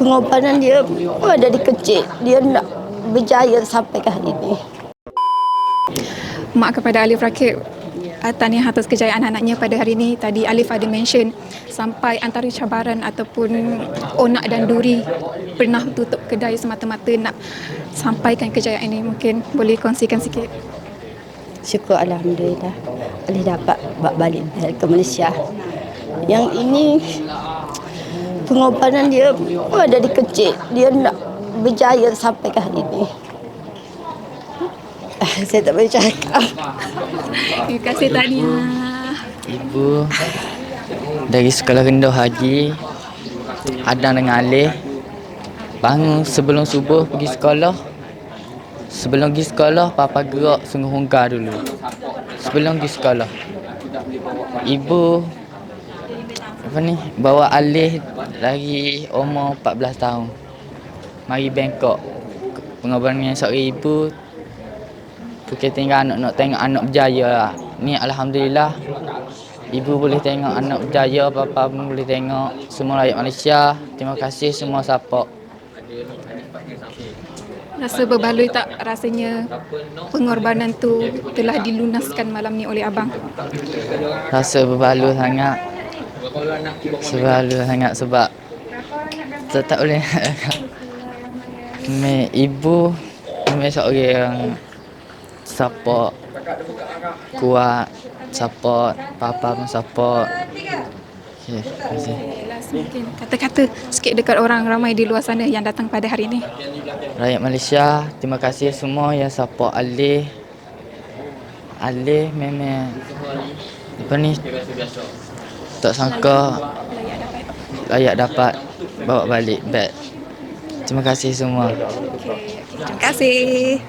pengorbanan dia dari kecil dia nak berjaya sampai ke hari ini. Mak kepada Alif Rakib, tahniah atas kejayaan anak-anaknya pada hari ini. Tadi Alif ada mention sampai antara cabaran ataupun onak dan duri pernah tutup kedai semata-mata nak sampaikan kejayaan ini. Mungkin boleh kongsikan sikit. Syukur Alhamdulillah boleh dapat balik ke Malaysia. Yang ini pengorbanan dia dari kecil dia nak berjaya sampai ke hari ini. Saya tak boleh cakap. Terima kasih tahniah. Ibu dari sekolah rendah Haji Adang dengan Alif bangun sebelum subuh pergi sekolah. Sebelum pergi sekolah, papa gerak sungguh hunggar dulu. Sebelum pergi sekolah, ibu bawa Alif lagi umur 14 tahun. Mari Bangkok. Pengorbanan seorang ibu kita tinggal anak nak tengok anak berjaya lah. Ni alhamdulillah ibu boleh tengok anak berjaya, bapa pun boleh tengok, semua rakyat Malaysia. Terima kasih semua support. Rasa berbaloi tak rasanya pengorbanan tu telah dilunaskan malam ni oleh abang? Rasa berbaloi sangat. Berbaloi sangat sebab tak boleh. Ibu seorang support kuat, support papa pun support. Okey, terima kasih. Mungkin kata-kata sikit dekat orang ramai di luar sana yang datang pada hari ini. Rakyat Malaysia, terima kasih semua yang support Alif. Alif memang tak sangka layak dapat bawa balik beg. Terima kasih semua. Terima kasih.